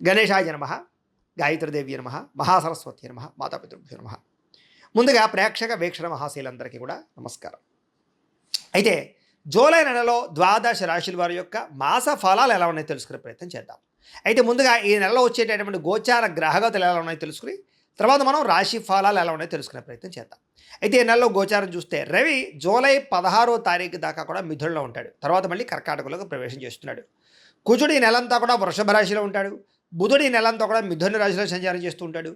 గణేశాయ నమః, గాయత్రీదేవి నమః, మహాసరస్వతి నమః, మాతాపితృభ్యో నమః. ముందుగా ప్రేక్షక వీక్షణ మహాశీలందరికీ కూడా నమస్కారం. అయితే జూలై నెలలో ద్వాదశ రాశుల వారి యొక్క మాస ఫలాలు ఎలా ఉన్నాయో తెలుసుకునే ప్రయత్నం చేద్దాం. అయితే ముందుగా ఈ నెలలో వచ్చేటటువంటి గోచార గ్రహగతులు ఎలా ఉన్నాయో తెలుసుకుని తర్వాత మనం రాశి ఫలాలు ఎలా ఉన్నాయో తెలుసుకునే ప్రయత్నం చేద్దాం. అయితే ఈ నెలలో గోచారం చూస్తే రవి జూలై 16వ తారీఖు దాకా కూడా మిథునంలో ఉంటాడు. తర్వాత మళ్ళీ కర్కాటకంలోకి ప్రవేశం చేస్తున్నాడు. కుజుడు ఈ నెలంతా కూడా వృషభ రాశిలో ఉంటాడు. బుధుడు ఈ నెలంతా కూడా మిథున రాశిలో సంచారం చేస్తూ ఉంటాడు.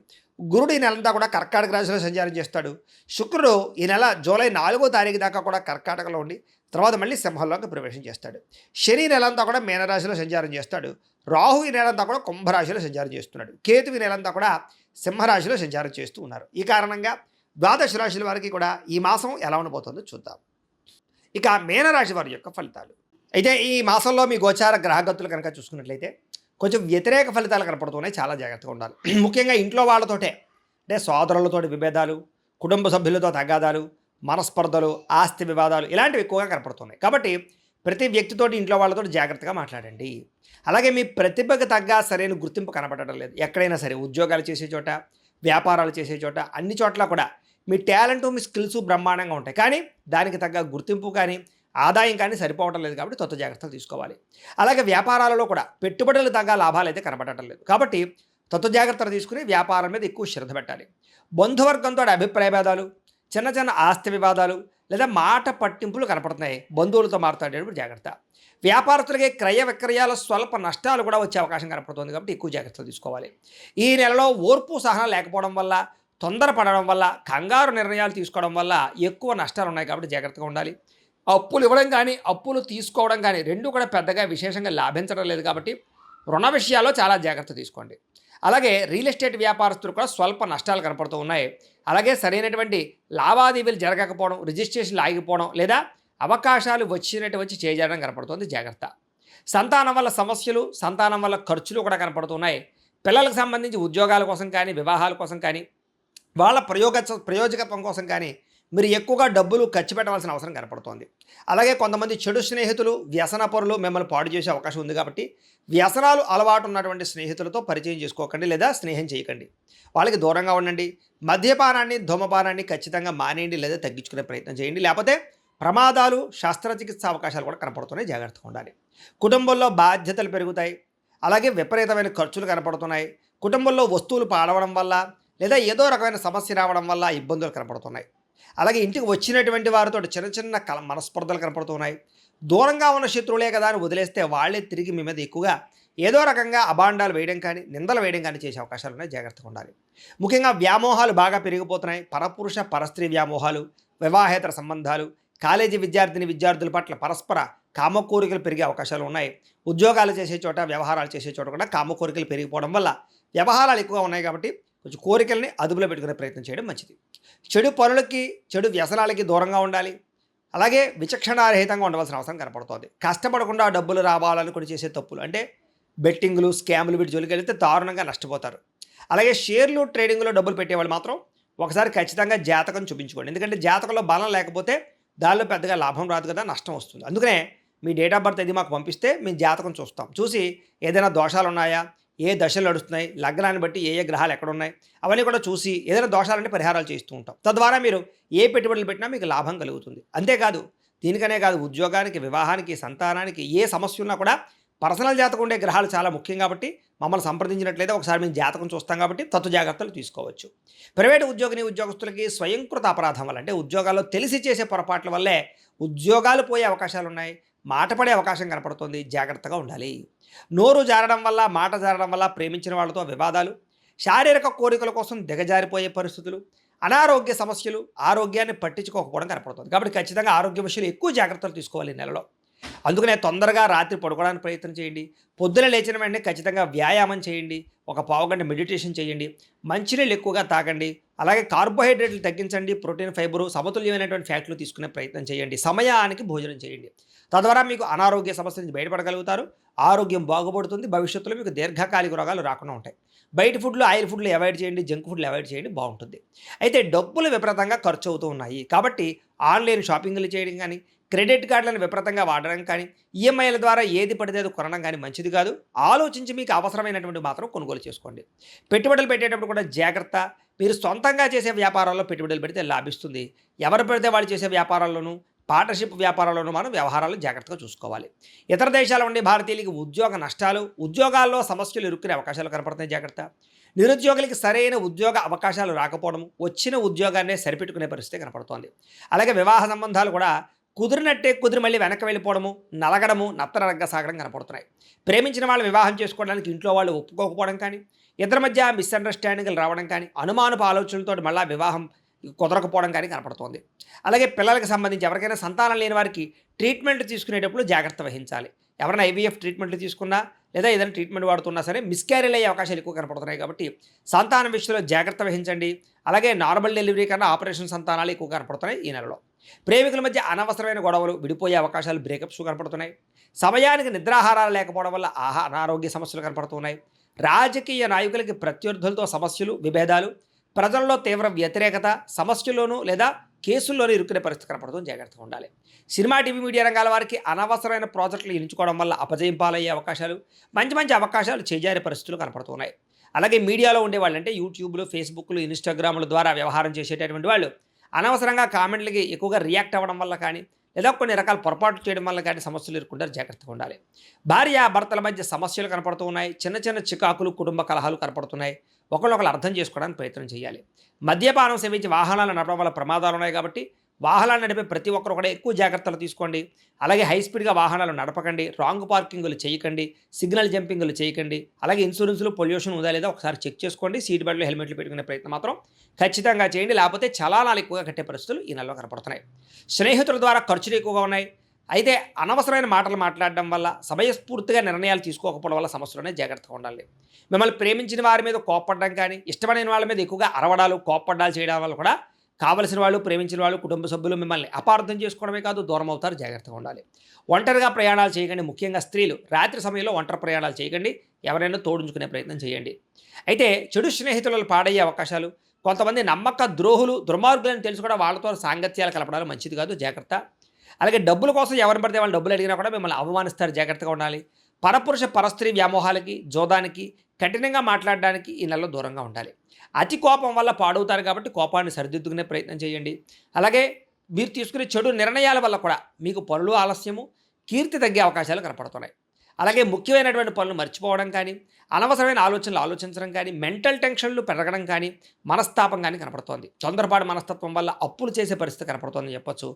గురుడు ఈ నెలంతా కూడా కర్కాటక రాశిలో సంచారం చేస్తాడు. శుక్రుడు ఈ నెల జూలై 4వ తారీఖు దాకా కూడా కర్కాటకలో ఉండి తర్వాత మళ్ళీ సింహంలోకి ప్రవేశం చేస్తాడు. శని నెలంతా కూడా మీనరాశిలో సంచారం చేస్తాడు. రాహు ఈ నెలంతా కూడా కుంభరాశిలో సంచారం చేస్తున్నాడు. కేతు ఈ నెలంతా కూడా సింహరాశిలో సంచారం చేస్తూ ఉన్నారు. ఈ కారణంగా ద్వాదశ రాశుల వారికి కూడా ఈ మాసం ఎలా ఉండబోతుందో చూద్దాం. ఇక మీనరాశి వారి యొక్క ఫలితాలు. అయితే ఈ మాసంలో మీ గోచార గ్రహగతులు కనుక చూసుకున్నట్లయితే కొంచెం వ్యతిరేక ఫలితాలు కనపడుతున్నాయి. చాలా జాగ్రత్తగా ఉండాలి. ముఖ్యంగా ఇంట్లో వాళ్ళతోటే అంటే సోదరులతోటి విభేదాలు, కుటుంబ సభ్యులతో తగాదాలు, మనస్పర్ధలు, ఆస్తి వివాదాలు ఇలాంటివి ఎక్కువగా కనపడుతున్నాయి. కాబట్టి ప్రతి వ్యక్తితోటి ఇంట్లో వాళ్ళతో జాగ్రత్తగా మాట్లాడండి. అలాగే మీ ప్రతిభకు తగ్గ సరైన గుర్తింపు కనపడటం లేదు. ఎక్కడైనా సరే ఉద్యోగాలు చేసే చోట, వ్యాపారాలు చేసే చోట అన్ని చోట్ల కూడా మీ టాలెంట్, మీ స్కిల్స్ బ్రహ్మాండంగా ఉంటాయి. కానీ దానికి తగ్గ గుర్తింపు కానీ ఆదాయం కానీ సరిపోవటం లేదు. కాబట్టి కొత్త జాగ్రత్తలు తీసుకోవాలి. అలాగే వ్యాపారాలలో కూడా పెట్టుబడులు తగ్గ లాభాలు అయితే కనబడటం లేదు. కాబట్టి కొత్త జాగ్రత్తలు తీసుకుని వ్యాపారం మీద ఎక్కువ శ్రద్ధ పెట్టాలి. బంధువర్గంతో అభిప్రాయ భేదాలు, చిన్న చిన్న ఆస్తి వివాదాలు లేదా మాట పట్టింపులు కనపడుతున్నాయి. బంధువులతో మాట్లాడేటప్పుడు జాగ్రత్త. వ్యాపారస్తులకి క్రయ విక్రయాల స్వల్ప నష్టాలు కూడా వచ్చే అవకాశం కనపడుతుంది. కాబట్టి ఎక్కువ జాగ్రత్తలు తీసుకోవాలి. ఈ నెలలో ఓర్పు సహనం లేకపోవడం వల్ల, తొందరపడడం వల్ల, కంగారు నిర్ణయాలు తీసుకోవడం వల్ల ఎక్కువ నష్టాలు ఉన్నాయి. కాబట్టి జాగ్రత్తగా ఉండాలి. అప్పులు ఇవ్వడం కానీ అప్పులు తీసుకోవడం కానీ రెండు కూడా పెద్దగా విశేషంగా లాభించడం లేదు. కాబట్టి రుణ విషయాల్లో చాలా జాగ్రత్త తీసుకోండి. అలాగే రియల్ ఎస్టేట్ వ్యాపారస్తులు కూడా స్వల్ప నష్టాలు కనపడుతూ ఉన్నాయి. అలాగే సరైనటువంటి లావాదేవీలు జరగకపోవడం, రిజిస్ట్రేషన్లు ఆగిపోవడం లేదా అవకాశాలు వచ్చి చేయడం కనపడుతుంది. జాగ్రత్త. సంతానం వల్ల సమస్యలు, సంతానం వల్ల ఖర్చులు కూడా కనపడుతున్నాయి. పిల్లలకు సంబంధించి ఉద్యోగాల కోసం కానీ, వివాహాల కోసం కానీ, వాళ్ళ ప్రయోజకత్వం కోసం కానీ మీరు ఎక్కువగా డబ్బులు ఖర్చు పెట్టవలసిన అవసరం కనపడుతోంది. అలాగే కొంతమంది చెడు స్నేహితులు, వ్యసనపరులు మిమ్మల్ని పాడు చేసే అవకాశం ఉంది. కాబట్టి వ్యసనాలు అలవాటు ఉన్నటువంటి స్నేహితులతో పరిచయం చేసుకోకండి లేదా స్నేహం చేయకండి. వాళ్ళకి దూరంగా ఉండండి. మద్యపానాన్ని, ధూమపానాన్ని ఖచ్చితంగా మానేయండి లేదా తగ్గించుకునే ప్రయత్నం చేయండి. లేకపోతే ప్రమాదాలు, శస్త్రచికిత్స అవకాశాలు కూడా కనపడుతున్నాయి. జాగ్రత్తగా ఉండాలి. కుటుంబంలో బాధ్యతలు పెరుగుతాయి. అలాగే విపరీతమైన ఖర్చులు కనపడుతున్నాయి. కుటుంబంలో వస్తువులు పాడవడం వల్ల లేదా ఏదో రకమైన సమస్య రావడం వల్ల ఇబ్బందులు కనపడుతున్నాయి. అలాగే ఇంటికి వచ్చినటువంటి వారితో చిన్న చిన్న మనస్పర్ధలు కనపడుతున్నాయి. దూరంగా ఉన్న శత్రువులే కదా అని వదిలేస్తే వాళ్ళే తిరిగి మీ మీద ఎక్కువగా ఏదో రకంగా అభాండాలు వేయడం కానీ, నిందలు వేయడం కానీ చేసే అవకాశాలు ఉన్నాయి. జాగ్రత్తగా ఉండాలి. ముఖ్యంగా వ్యామోహాలు బాగా పెరిగిపోతున్నాయి. పరపురుష పరస్త్రీ వ్యామోహాలు, వివాహేతర సంబంధాలు, కాలేజీ విద్యార్థుల పట్ల పరస్పర కామకోరికలు పెరిగే అవకాశాలు ఉన్నాయి. ఉద్యోగాలు చేసే చోట, వ్యవహారాలు చేసే చోట కూడా కామకోరికలు పెరిగిపోవడం వల్ల వ్యవహారాలు ఎక్కువగా ఉన్నాయి. కాబట్టి కొంచెం కోరికల్ని అదుపులో పెట్టుకునే ప్రయత్నం చేయడం మంచిది. చెడు పనులకి, చెడు వ్యసనాలకి దూరంగా ఉండాలి. అలాగే విచక్షణారహితంగా ఉండవలసిన అవసరం కనపడుతుంది. కష్టపడకుండా డబ్బులు రావాలని కూడా చేసే తప్పులు అంటే బెట్టింగ్లు, స్కాములు వీటి జోలికి వెళితే దారుణంగా నష్టపోతారు. అలాగే షేర్లు, ట్రేడింగ్లో డబ్బులు పెట్టేవాళ్ళు మాత్రం ఒకసారి ఖచ్చితంగా జాతకం చూపించుకోండి. ఎందుకంటే జాతకంలో బలం లేకపోతే దానిలో పెద్దగా లాభం రాదు కదా, నష్టం వస్తుంది. అందుకనే మీ డేట్ ఆఫ్ బర్త్ ఇది మాకు పంపిస్తే మేము జాతకం చూస్తాం. చూసి ఏదైనా దోషాలు ఉన్నాయా, ఏ దశలు నడుస్తున్నాయి, లగ్నాన్ని బట్టి ఏ గ్రహాలు ఎక్కడున్నాయి అవన్నీ కూడా చూసి ఏదైనా దోషాలంటే పరిహారాలు చేస్తూ ఉంటాం. తద్వారా మీరు ఏ పెట్టుబడులు పెట్టినా మీకు లాభం కలుగుతుంది. అంతేకాదు, దీనికనే కాదు, ఉద్యోగానికి, వివాహానికి, సంతానానికి ఏ సమస్య ఉన్నా కూడా పర్సనల్ జాతకం ఉండే గ్రహాలు చాలా ముఖ్యం. కాబట్టి మమ్మల్ని సంప్రదించినట్లయితే ఒకసారి మేము జాతకం చూస్తాం. కాబట్టి తత్వ జాగ్రత్తలు తీసుకోవచ్చు. ప్రైవేటు ఉద్యోగస్తులకి స్వయంకృత అపరాధం వల్ల అంటే ఉద్యోగాల్లో తెలిసి చేసే పొరపాట్ల వల్లే ఉద్యోగాలు పోయే అవకాశాలు ఉన్నాయి. మాట పడే అవకాశం కనపడుతుంది. జాగ్రత్తగా ఉండాలి. నోరు జారడం వల్ల, మాట జారడం వల్ల ప్రేమించిన వాళ్ళతో వివాదాలు, శారీరక కోరికల కోసం దిగజారిపోయే పరిస్థితులు, అనారోగ్య సమస్యలు, ఆరోగ్యాన్ని పట్టించుకోకపోవడం కనపడుతుంది. కాబట్టి ఖచ్చితంగా ఆరోగ్య విషయంలో ఎక్కువ జాగ్రత్తలు తీసుకోవాలి ఈ నెలలో. అందుకనే తొందరగా రాత్రి పడుకోవడానికి ప్రయత్నం చేయండి. పొద్దున లేచిన వెంటనే ఖచ్చితంగా వ్యాయామం చేయండి. ఒక పావుగంట మెడిటేషన్ చేయండి. మంచినీళ్ళు ఎక్కువగా తాగండి. అలాగే కార్బోహైడ్రేట్లు తగ్గించండి. ప్రోటీన్, ఫైబరు, సమతుల్యమైనటువంటి ఫ్యాట్లు తీసుకునే ప్రయత్నం చేయండి. సమయానికి భోజనం చేయండి. తద్వారా మీకు అనారోగ్య సమస్య నుంచి బయటపడగలుగుతారు. ఆరోగ్యం బాగుపడుతుంది. భవిష్యత్తులో మీకు దీర్ఘకాలిక రోగాలు రాకుండా ఉంటాయి. బయట ఫుడ్లు, ఆయిల్ ఫుడ్లు అవాయిడ్ చేయండి. జంక్ ఫుడ్లు అవాయిడ్ చేయండి. బాగుంటుంది. అయితే డబ్బులు విపరీతంగా ఖర్చు అవుతూ ఉన్నాయి. కాబట్టి ఆన్లైన్ షాపింగ్లు చేయడం కానీ, క్రెడిట్ కార్డులను విపరీతంగా వాడడం కానీ, ఈఎంఐల ద్వారా ఏది పడితే అది కొనడం కానీ మంచిది కాదు. ఆలోచించి మీకు అవసరమైనటువంటి మాత్రం కొనుగోలు చేసుకోండి. పెట్టుబడులు పెట్టేటప్పుడు కూడా జాగ్రత్త. మీరు సొంతంగా చేసే వ్యాపారాల్లో పెట్టుబడులు పెడితే లాభిస్తుంది. ఎవరు పెడితే వాళ్ళు చేసే వ్యాపారాల్లోనూ, పార్ట్నర్‌షిప్ వ్యాపారాల్లోనూ మనం వ్యవహారాలు జాగ్రత్తగా చూసుకోవాలి. ఇతర దేశాల నుండి భారతీయులకి ఉద్యోగ నష్టాలు, ఉద్యోగాల్లో సమస్యలు ఇరుక్కునే అవకాశాలు కనపడుతున్నాయి జాగ్రత్త. నిరుద్యోగులకి సరైన ఉద్యోగ అవకాశాలు రాకపోవడం, వచ్చిన ఉద్యోగాన్నే సరిపెట్టుకునే పరిస్థితి కనపడుతోంది. అలాగే వివాహ సంబంధాలు కూడా కుదిరినట్టే కుదిరి మళ్ళీ వెనక్కి వెళ్ళిపోవడము, నలగడము, నత్తనరగ్గా సాగడం కనపడుతున్నాయి. ప్రేమించిన వాళ్ళు వివాహం చేసుకోవడానికి ఇంట్లో వాళ్ళు ఒప్పుకోకపోవడం కానీ, ఇద్దరి మధ్య మిస్‌అండర్‌స్టాండింగ్‌లు రావడం కానీ, అనుమానపు ఆలోచనలతోటి మళ్ళా వివాహం కుదరకపోవడం కానీ కనపడుతోంది. అలాగే పిల్లలకు సంబంధించి ఎవరికైనా సంతానం లేని వారికి ట్రీట్మెంట్ తీసుకునేటప్పుడు జాగ్రత్త వహించాలి. ఎవరైనా ఐవీఎఫ్ ట్రీట్మెంట్లు తీసుకున్నా లేదా ఏదైనా ట్రీట్మెంట్ వాడుతున్నా సరే మిస్‌క్యారేజ్ అయ్యే అవకాశాలు ఎక్కువ కనపడుతున్నాయి కాబట్టి సంతానం విషయంలో జాగ్రత్త వహించండి. అలాగే నార్మల్ డెలివరీ కన్నా ఆపరేషన్ సంతానాలు ఎక్కువ కనపడుతున్నాయి ఈ నెలలో. ప్రేమికుల మధ్య అనవసరమైన గొడవలు, విడిపోయే అవకాశాలు, బ్రేకప్స్ కనపడుతున్నాయి. సమయానికి నిద్రాహారాలు లేకపోవడం వల్ల అనారోగ్య సమస్యలు కనపడుతున్నాయి. రాజకీయ నాయకులకి ప్రత్యర్థులతో సమస్యలు, విభేదాలు, ప్రజల్లో తీవ్ర వ్యతిరేకత, సమస్యల్లోనూ లేదా కేసుల్లోనూ ఇరుక్కునే పరిస్థితి కనపడుతుంది. జాగ్రత్తగా ఉండాలి. సినిమా, టీవీ, మీడియా రంగాల వారికి అనవసరమైన ప్రాజెక్టులు ఎంచుకోవడం వల్ల అపజయం పాలయ్యే అవకాశాలు, మంచి మంచి అవకాశాలు చేజారే పరిస్థితులు కనపడుతున్నాయి. అలాగే మీడియాలో ఉండేవాళ్ళు అంటే యూట్యూబ్లు, ఫేస్బుక్లు, ఇన్‌స్టాగ్రామ్‌ల ద్వారా వ్యవహారం చేసేటటువంటి వాళ్ళు అనవసరంగా కామెంట్లకి ఎక్కువగా రియాక్ట్ అవ్వడం వల్ల కానీ, లేదా కొన్ని రకాల పొరపాట్లు చేయడం వల్ల కానీ సమస్యలు ఎదుర్కొంటారు. జాగ్రత్తగా ఉండాలి. భార్య భర్తల మధ్య సమస్యలు కనపడుతూ ఉన్నాయి. చిన్న చిన్న చికాకులు, కుటుంబ కలహాలు కనపడుతున్నాయి. ఒకళ్ళొకళ్ళు అర్థం చేసుకోవడానికి ప్రయత్నం చేయాలి. మద్యపానం సేవించి వాహనాలు నడపడం వల్ల ప్రమాదాలు ఉన్నాయి కాబట్టి వాహనాలు నడిపే ప్రతి ఒక్కరు కూడా ఎక్కువ జాగ్రత్తలు తీసుకోండి. అలాగే హై స్పీడ్గా వాహనాలు నడపకండి, రాంగ్ పార్కింగులు చేయకండి, సిగ్నల్ జంపింగ్లు చేయకండి. అలాగే ఇన్సూరెన్స్‌లో పొల్యూషన్ ఉందా లేదా ఒకసారి చెక్ చేసుకోండి. సీట్ బెల్ట్లు, హెల్మెట్లు పెట్టుకునే ప్రయత్నం మాత్రం ఖచ్చితంగా చేయండి. లేకపోతే చలానాలు ఎక్కువగా కట్టే పరిస్థితులు ఈ నెలలో కనపడుతున్నాయి. స్నేహితుల ద్వారా ఖర్చులు ఎక్కువగా ఉన్నాయి. అయితే అనవసరమైన మాటలు మాట్లాడడం వల్ల, సమయస్ఫూర్తిగా నిర్ణయాలు తీసుకోకపోవడం వల్ల సమస్యలునే జాగ్రత్తగా ఉండాలి. మిమ్మల్ని ప్రేమించిన వారి మీద కోప్పడడం కానీ, ఇష్టమైన వాళ్ళ మీద ఎక్కువగా అరవడాలు, కోప్పడ్డాలు చేయడం వల్ల కూడా కావలసిన వాళ్ళు, ప్రేమించిన వాళ్ళు, కుటుంబ సభ్యులు మిమ్మల్ని అపార్థం చేసుకోవడమే కాదు దూరం అవుతారు. జాగ్రత్తగా ఉండాలి. ఒంటరిగా ప్రయాణాలు చేయకండి. ముఖ్యంగా స్త్రీలు రాత్రి సమయంలో ఒంటరి ప్రయాణాలు చేయకండి. ఎవరైనా తోడుంచుకునే ప్రయత్నం చేయండి. అయితే చెడు స్నేహితులు పాడయ్యే అవకాశాలు, కొంతమంది నమ్మక ద్రోహులు, దుర్మార్గులని తెలిసి కూడా వాళ్ళతో సాంగత్యాలు కలపడాలు మంచిది కాదు. జాగ్రత్త. అలాగే డబ్బుల కోసం ఎవరిని పడితే వాళ్ళు డబ్బులు అడిగినా కూడా మిమ్మల్ని అవమానిస్తారు. జాగ్రత్తగా ఉండాలి. పరపురుష పరస్త్రీ వ్యామోహాలకి, జోదానికి, కఠినంగా మాట్లాడడానికి ఈ నెలలో దూరంగా ఉండాలి. అతి కోపం వల్ల పాడవుతారు కాబట్టి కోపాన్ని సరిదిద్దుకునే ప్రయత్నం చేయండి. అలాగే మీరు తీసుకునే చెడు నిర్ణయాల వల్ల కూడా మీకు పనులు ఆలస్యము, కీర్తి తగ్గే అవకాశాలు కనపడుతున్నాయి. అలాగే ముఖ్యమైనటువంటి పనులు మర్చిపోవడం కానీ, అనవసరమైన ఆలోచనలు ఆలోచించడం కానీ, మెంటల్ టెన్షన్లు పెరగడం కానీ, మనస్తాపం కానీ కనపడుతోంది. తొందరపాటు మనస్తత్వం వల్ల అప్పులు చేసే పరిస్థితి కనపడుతోందని చెప్పొచ్చు.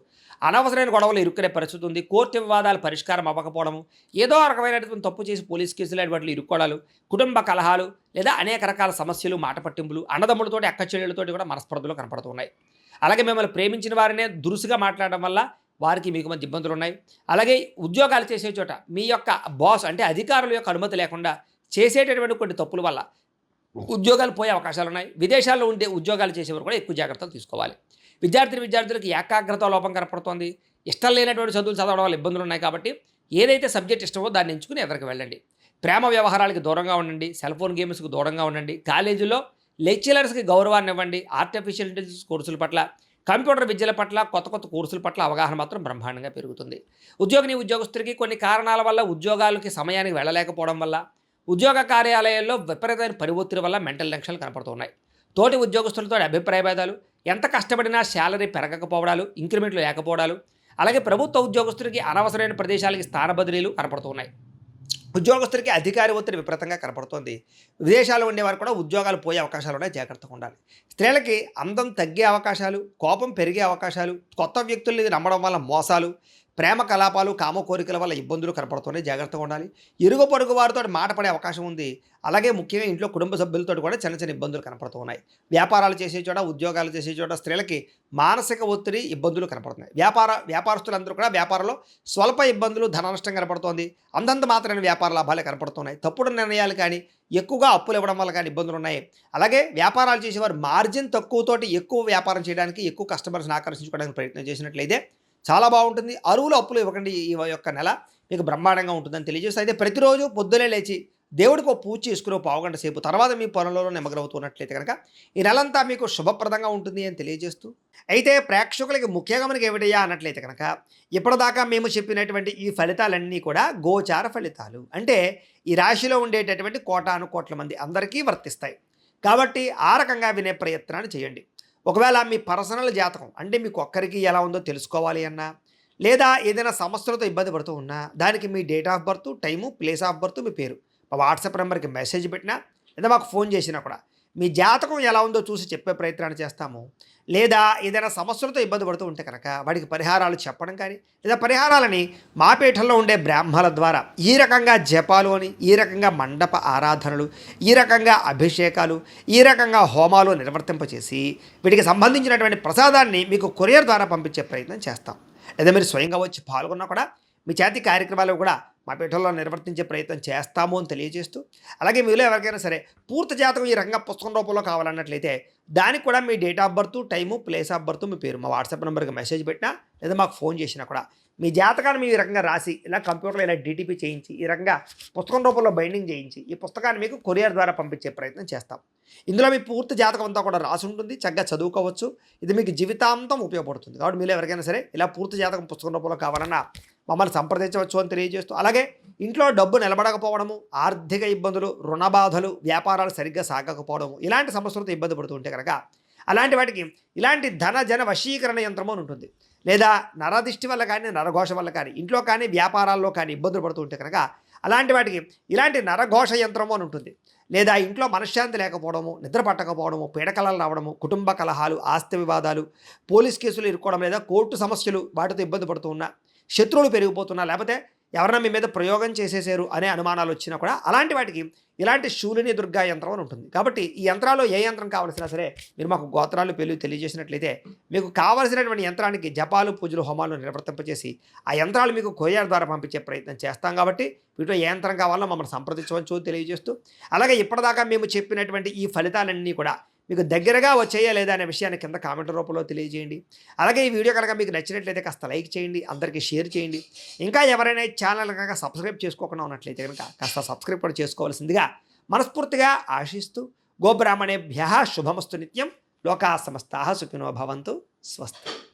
అనవసరమైన గొడవలు ఇరుక్కునే పరిస్థితి ఉంది. కోర్టు వివాదాలు పరిష్కారం అవ్వకపోవడము, ఏదో రకమైనటువంటి తప్పు చేసి పోలీస్ కేసులు వాటిలో ఇరుక్కోవడాలు, కుటుంబ కలహాలు లేదా అనేక రకాల సమస్యలు, మాట పట్టింపులు, అన్నదమ్ములతోటి, అక్క చెల్లెళ్ళతోటి కూడా మనస్పర్ధలు కనపడుతున్నాయి. అలాగే మిమ్మల్ని ప్రేమించిన వారినే దురుసుగా మాట్లాడడం వల్ల వారికి మీకు మధ్య ఇబ్బందులు ఉన్నాయి. అలాగే ఉద్యోగాలు చేసే చోట మీ యొక్క బాస్ అంటే అధికారుల యొక్క అనుమతి లేకుండా చేసేటటువంటి కొన్ని తప్పుల వల్ల ఉద్యోగాలు పోయే అవకాశాలు ఉన్నాయి. విదేశాల్లో ఉండే ఉద్యోగాలు చేసేవారు కూడా ఎక్కువ జాగ్రత్తలు తీసుకోవాలి. విద్యార్థులకు ఏకాగ్రత లోపం కనపడుతోంది. ఇష్టం లేనటువంటి చదువులు చదవడం వల్ల ఇబ్బందులు ఉన్నాయి కాబట్టి ఏదైతే సబ్జెక్ట్ ఇష్టమో దాన్ని ఎంచుకుని ఎదరికి వెళ్ళండి. ప్రేమ వ్యవహారాలకి దూరంగా ఉండండి. సెల్ ఫోన్ గేమ్స్కి దూరంగా ఉండండి. కాలేజీలో లెక్చరర్స్కి గౌరవాన్ని ఇవ్వండి. ఆర్టిఫిషియల్ ఇంటెలిజెన్స్ కోర్సుల పట్ల, కంప్యూటర్ విద్యల పట్ల, కొత్త కొత్త కోర్సుల పట్ల అవగాహన మాత్రం బ్రహ్మాండంగా పెరుగుతుంది. ఉద్యోగస్తులకి కొన్ని కారణాల వల్ల ఉద్యోగాలకి సమయానికి వెళ్ళలేకపోవడం వల్ల, ఉద్యోగ కార్యాలయాల్లో విపరీతమైన పని ఒత్తిడి వల్ల మెంటల్ టెన్షన్లు కనపడుతున్నాయి. తోటి ఉద్యోగస్తులతో అభిప్రాయ భేదాలు, ఎంత కష్టపడినా శాలరీ పెరగకపోవడాలు, ఇంక్రిమెంట్లు లేకపోవడాలు, అలాగే ప్రభుత్వ ఉద్యోగస్తులకి అనవసరమైన ప్రదేశాలకి స్థాన బదిలీలు కనపడుతున్నాయి. ఉద్యోగస్తులకి అధికారి ఒత్తిడి విపరీతంగా కనపడుతోంది. విదేశాల్లో ఉండేవారు కూడా ఉద్యోగాలు పోయే అవకాశాలు ఉన్నాయి. జాగ్రత్తగా ఉండాలి. స్త్రీలకి అందం తగ్గే అవకాశాలు, కోపం పెరిగే అవకాశాలు, కొత్త వ్యక్తుల్ని నమ్మడం వల్ల మోసాలు, ప్రేమ కలాపాలు, కామ కోరికల వల్ల ఇబ్బందులు కనపడుతున్నాయి. జాగ్రత్తగా ఉండాలి. ఇరుగు పొరుగు వారితో మాట పడే అవకాశం ఉంది. అలాగే ముఖ్యంగా ఇంట్లో కుటుంబ సభ్యులతో కూడా చిన్న చిన్న ఇబ్బందులు కనపడుతూ ఉన్నాయి. వ్యాపారాలు చేసే చోట, ఉద్యోగాలు చేసే చోట స్త్రీలకి మానసిక ఒత్తిడి, ఇబ్బందులు కనపడుతున్నాయి. వ్యాపారస్తులందరూ కూడా వ్యాపారంలో స్వల్ప ఇబ్బందులు, ధన నష్టం కనపడుతోంది. అంతంత మాత్రమే వ్యాపార లాభాలే కనపడుతున్నాయి. తప్పుడు నిర్ణయాలు కానీ, ఎక్కువగా అప్పులు ఇవ్వడం వల్ల కానీ ఇబ్బందులు ఉన్నాయి. అలాగే వ్యాపారాలు చేసేవారు మార్జిన్ తక్కువతోటి ఎక్కువ వ్యాపారం చేయడానికి, ఎక్కువ కస్టమర్స్ని ఆకర్షించుకోవడానికి ప్రయత్నం చేసినట్లయితే చాలా బాగుంటుంది. అప్పులు ఇవ్వకండి. ఈ యొక్క నెల మీకు బ్రహ్మాండంగా ఉంటుందని తెలియజేస్తే, అయితే ప్రతిరోజు పొద్దునే లేచి దేవుడికి ఒక పూజ చేసుకుని ఒక పావుగంట సేపు తర్వాత మీ పనులలో నిమగ్నమవుతున్నట్లయితే కనుక ఈ నెలంతా మీకు శుభప్రదంగా ఉంటుంది అని తెలియజేస్తూ, అయితే ప్రేక్షకులకి ముఖ్యంగా మనకి ఏమిటయ్యా అన్నట్లయితే కనుక ఇప్పటిదాకా మేము చెప్పినటువంటి ఈ ఫలితాలన్నీ కూడా గోచార ఫలితాలు. అంటే ఈ రాశిలో ఉండేటటువంటి కోటాను కోట్ల మంది అందరికీ వర్తిస్తాయి. కాబట్టి ఆ రకంగా వినే ప్రయత్నాన్ని చేయండి. ఒకవేళ మీ పర్సనల్ జాతకం అంటే మీకు ఒక్కరికి ఎలా ఉందో తెలుసుకోవాలి అన్నా, లేదా ఏదైనా సమస్యలతో ఇబ్బంది పడుతూ ఉన్నా, దానికి మీ date of birth, time, place of birth, మీ పేరు మా వాట్సాప్ నెంబర్కి మెసేజ్ పెట్టినా, లేదా మాకు ఫోన్ చేసినా కూడా మీ జాతకం ఎలా ఉందో చూసి చెప్పే ప్రయత్నాన్ని చేస్తాము. లేదా ఏదైనా సమస్యలతో ఇబ్బంది పడుతూ ఉంటే కనుక వాడికి పరిహారాలు చెప్పడం కానీ, లేదా పరిహారాలని మా పీఠంలో ఉండే బ్రాహ్మణుల ద్వారా ఈ రకంగా జపాలు అని, ఈ రకంగా మండప ఆరాధనలు, ఈ రకంగా అభిషేకాలు, ఈ రకంగా హోమాలు నిర్వర్తింపచేసి వీటికి సంబంధించినటువంటి ప్రసాదాన్ని మీకు కొరియర్ ద్వారా పంపించే ప్రయత్నం చేస్తాం. లేదా మీరు స్వయంగా వచ్చి పాల్గొన్నా కూడా మీ చేతి కార్యక్రమాలు కూడా మా పీఠంలో నిర్వర్తించే ప్రయత్నం చేస్తాము అని తెలియజేస్తూ, అలాగే మీలో ఎవరికైనా సరే పూర్తి జాతకం ఈ రకంగా పుస్తకం రూపంలో కావాలన్నట్లయితే దానికి కూడా మీ date of birth, time, place of birth, మీ పేరు మా వాట్సాప్ నెంబర్కి మెసేజ్ పెట్టినా, లేదా మాకు ఫోన్ చేసినా కూడా మీ జాతకాన్ని మేము ఈ రకంగా రాసి ఇలా కంప్యూటర్లో ఇలా డీటీపీ చేయించి ఈ రకంగా పుస్తకం రూపంలో బైండింగ్ చేయించి ఈ పుస్తకాన్ని మీకు కొరియర్ ద్వారా పంపించే ప్రయత్నం చేస్తాం. ఇందులో మీ పూర్తి జాతకం అంతా కూడా రాసి ఉంటుంది, చక్కగా చదువుకోవచ్చు. ఇది మీకు జీవితాంతం ఉపయోగపడుతుంది. కాబట్టి మీరు ఎవరికైనా సరే ఇలా పూర్తి జాతకం పుస్తకం రూపంలో కావాలన్నా మమ్మల్ని సంప్రదించవచ్చు అని తెలియజేస్తూ, అలాగే ఇంట్లో డబ్బు నిలబడకపోవడము, ఆర్థిక ఇబ్బందులు, రుణ బాధలు, వ్యాపారాలు సరిగ్గా సాగకపోవడము, ఇలాంటి సమస్యలతో ఇబ్బంది పడుతూ ఉంటే కనుక అలాంటి వాటికి ఇలాంటి ధన జన వశీకరణ యంత్రము అని ఉంటుంది. లేదా నరదిష్టి వల్ల కానీ, నరఘోష వల్ల కానీ, ఇంట్లో కానీ వ్యాపారాల్లో కానీ ఇబ్బందులు పడుతూ ఉంటే కనుక అలాంటి వాటికి ఇలాంటి నరఘోష యంత్రము అని ఉంటుంది. లేదా ఇంట్లో మనశ్శాంతి లేకపోవడము, నిద్ర పట్టకపోవడము, పీడకలలు రావడము, కుటుంబ కలహాలు, ఆస్తి వివాదాలు, పోలీస్ కేసులు ఇరుక్కోవడం, లేదా కోర్టు సమస్యలు వాటితో ఇబ్బంది పడుతూ ఉన్నా, శత్రువులు పెరిగిపోతున్నా, లేకపోతే ఎవరైనా మీ మీద ప్రయోగం చేసేసారు అనే అనుమానాలు వచ్చినా కూడా అలాంటి వాటికి ఇలాంటి శూలిని దుర్గా యంత్రం అని ఉంటుంది. కాబట్టి ఈ యంత్రాల్లో ఏ యంత్రం కావాల్సినా సరే మీరు మాకు గోత్రాలు పేర్లు తెలియజేసినట్లయితే మీకు కావాల్సినటువంటి యంత్రానికి జపాలు, పూజలు, హోమాలు నిర్వర్తింపచేసి ఆ యంత్రాలు మీకు కొరియర్ ద్వారా పంపించే ప్రయత్నం చేస్తాం. కాబట్టి వీటిలో ఏ యంత్రం కావాలో మమ్మల్ని సంప్రదించవచ్చు తెలియజేస్తూ, అలాగే ఇప్పటిదాకా మేము చెప్పినటువంటి ఈ ఫలితాలన్నీ కూడా మీకు దగ్గరగా వచ్చేయా లేదా అనే విషయాన్ని కింద కామెంట్ రూపంలో తెలియజేయండి. అలాగే ఈ వీడియో కనుక మీకు నచ్చినట్లయితే కాస్త లైక్ చేయండి, అందరికీ షేర్ చేయండి. ఇంకా ఎవరైనా ఛానల్ కనుక సబ్స్క్రైబ్ చేసుకోకుండా ఉన్నట్లయితే కనుక కాస్త సబ్స్క్రైబ్ కూడా చేసుకోవాల్సిందిగా మనస్ఫూర్తిగా ఆశిస్తూ, గోబ్రాహ్మణేభ్యః శుభమస్తు నిత్యం, లోకా సమస్తాః సుఖినో భవంతు, స్వస్తి.